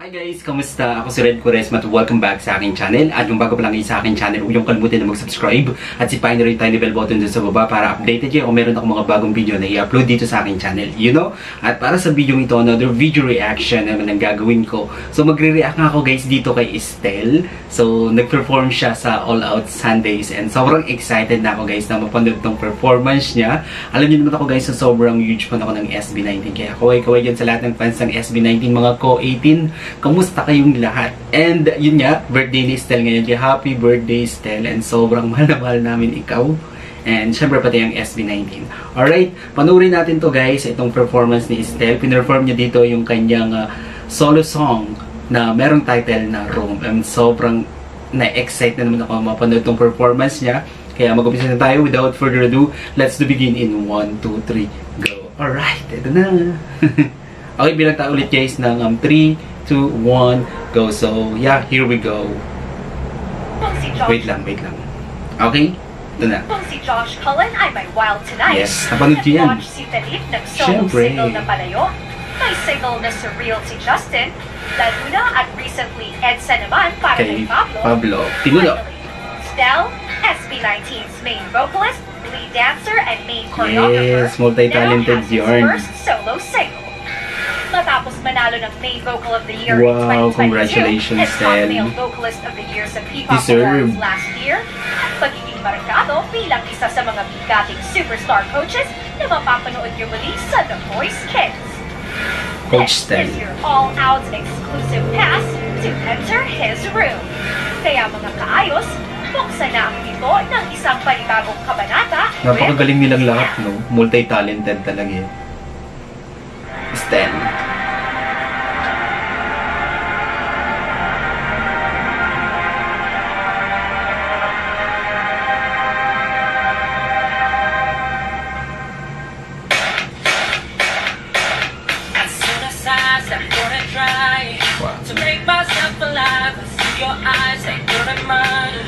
Hi guys! Kamusta? Ako si Red Quaresma at welcome back sa aking channel. At kung bago pa lang kayo sa aking channel, huwag niyong kalimutan na mag-subscribe at sipahin na rin tiny bell button dun sa baba para updated kayo kung meron akong mga bagong video na i-upload dito sa aking channel. You know? At para sa video ito, another video reaction naman ang gagawin ko. So magre-react nga ako guys dito kay Estelle. So nag-perform siya sa All Out Sundays and sobrang excited na ako guys na mapanood tong performance niya. Alam niyo naman ako guys na sobrang huge fan ako ng SB19. Kaya kaway-kaway dyan sa lahat ng fans ng SB19, mga co-18. Kamusta kayong lahat? And yun nga, birthday ni Estelle ngayon. Kaya happy birthday Estelle and sobrang mahal na mahal namin ikaw. And syempre pati ang SB19. Alright, panoorin natin to guys, itong performance ni Estelle. Pinerform niya dito yung kanyang solo song na merong title na Rome. And sobrang na-excite na naman ako mapanood itong performance niya. Kaya mag-umpisa na tayo. Without further ado, let's begin in 1, 2, 3, go! Alright, ito na! Okay, bilang tayo ulit guys ng 3, 2, 1, go. So, yeah, here we go. Wait lang. Okay? Ito na. Si Josh Cullen ay may wild tonight. Yes, napanood ko yan. Si Philip nag-solo single na palayo. May single na surreal si Justin. Laguna at recently EDSA naman para kay Pablo. Tigulo. Estelle, SB19's main vocalist, lead dancer, and main choreographer. Yes, multi-talented yarn. First solo single. Matapos manalo ng Main Vocal of the Year wow, in 2022 congratulations, and top male vocalist of the year sa Peacock Awards last year, at pagiging markado bilang isa sa mga bigating superstar coaches na mapapanood niyo muli sa The Voice Kids. Coach Estelle. This is your all-out exclusive pass to enter his room. Kaya mga kaayos, buksan na ang pinto ng isang panibagong kabanata. Napakagaling nilang lahat, no? Multi-talented talaga yun. Estelle. Wow. To make myself alive, I see your eyes, they good at mine.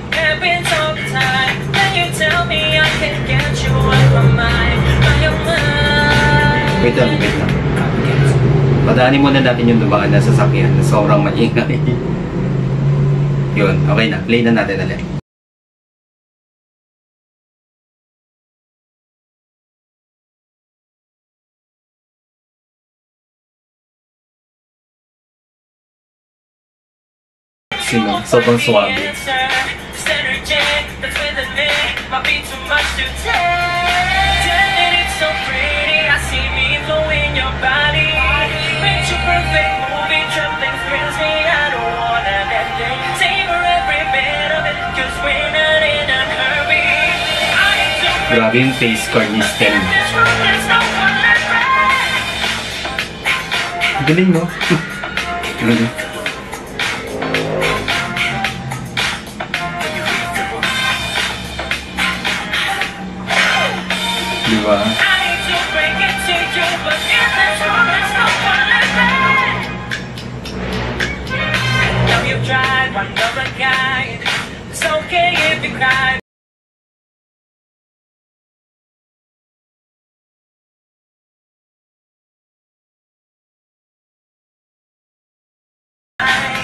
Happens all the time. Then you tell me I can't get you out of my mind. Wait lang. Padaanin muna natin yung dumaan na sasakyan na sobrang maingay. Yun, okay na. Play na natin ulit. Sino? Sobrang suwabe. Grabe yung face card ni Estelle. Galing, no? Diba? Now you've tried one other guide. It's okay if you cry.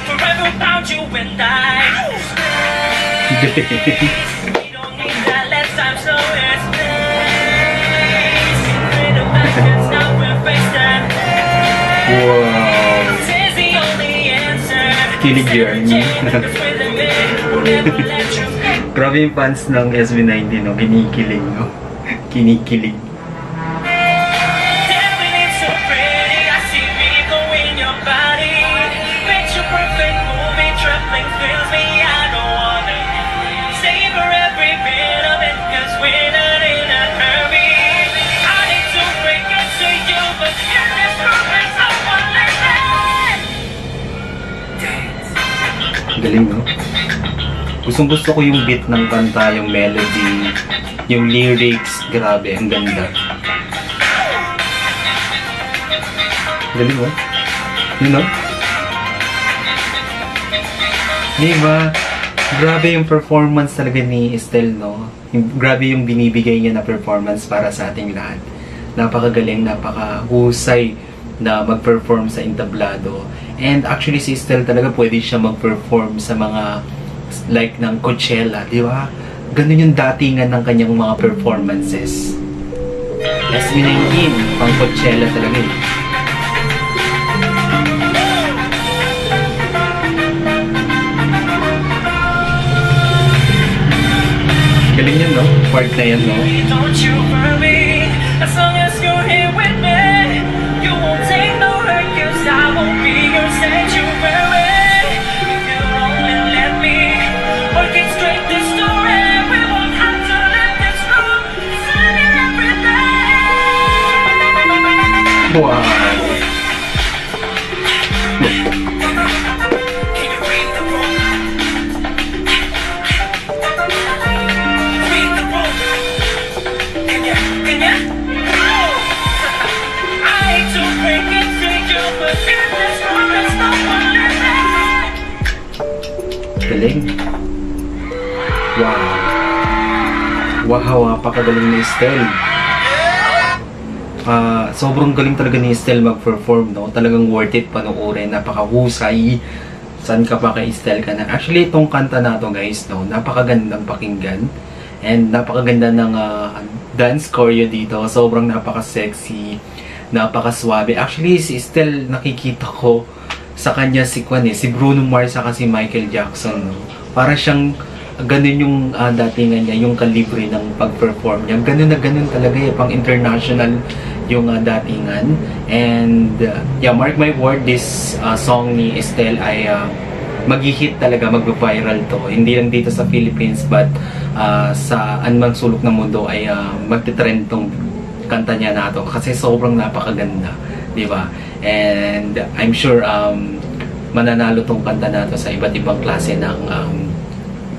Forever about you and I. We don't need that less time, so it's nice. Freedom that can stop with face time. Wow. This is the only answer. Kilig yarn. Grabe yung fans ng SB19, no? Kinikilig, no? Kinikilig. Galing, no? Gustong-gusto ko yung beat ng kanta, yung melody, yung lyrics. Grabe, ang ganda. Galing, no? You know? Diba? Grabe yung performance talaga ni Estelle, no? Grabe yung binibigay niya na performance para sa ating lahat. Napakagaling, napakahusay na mag-perform sa entablado. And actually si Estelle talaga pwede siya mag-perform sa mga like ng Coachella, di ba? Ganun yung datingan ng kanyang mga performances. Yasmin Engin, pang Coachella talaga eh. Galing yun, no? Part na yan, no? Don't you worry, as long as you're here with me, you won't take no hurt, 'cause I won't be your sanctuary. If you only let me orchestrate this story, we won't have to let this room decide everything. Wow! Can you read the room? Read the room. Can you? I hate to break it to you, but in this room there's no one living. Galing. Wow. Wow, napakagaling ni Estelle. Sobrang galing talaga ni Estelle mag-perform, no? Talagang worth it panoorin. Napakahusay. Saan ka pa kay Estelle ka na? Actually, itong kanta na to, guys, no? Napakagandang pakinggan. And napakaganda ng dance choreo dito. Sobrang napaka-sexy. Napaka-swabe. Actually, si Estelle, nakikita ko sa kanya si Bruno Mars saka si Michael Jackson, no? Para siyang ganun yung datingan niya, yung kalibre ng pag-perform niya. Ganun na ganun talaga eh, pang international yung datingan. And yeah, mark my word, this song ni Estelle ay mag-hit talaga, mag-viral to. Hindi lang dito sa Philippines, but sa anumang sulok ng mundo ay magte-trend tong kanta niya na to. Kasi sobrang napakaganda, di ba? And I'm sure mananalo tong kanta na to sa iba't ibang klase ng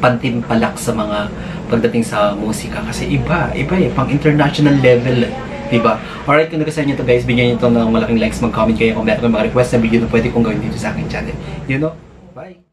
pantimpalak sa mga pagdating sa musika, kasi iba eh, pang international level, diba? Alright, kung nagustuhan nyo to guys, bigyan nyo ito ng malaking likes, mag-comment kayo kung meron mga request na video na pwede kong gawin dito sa aking channel. You know? Bye!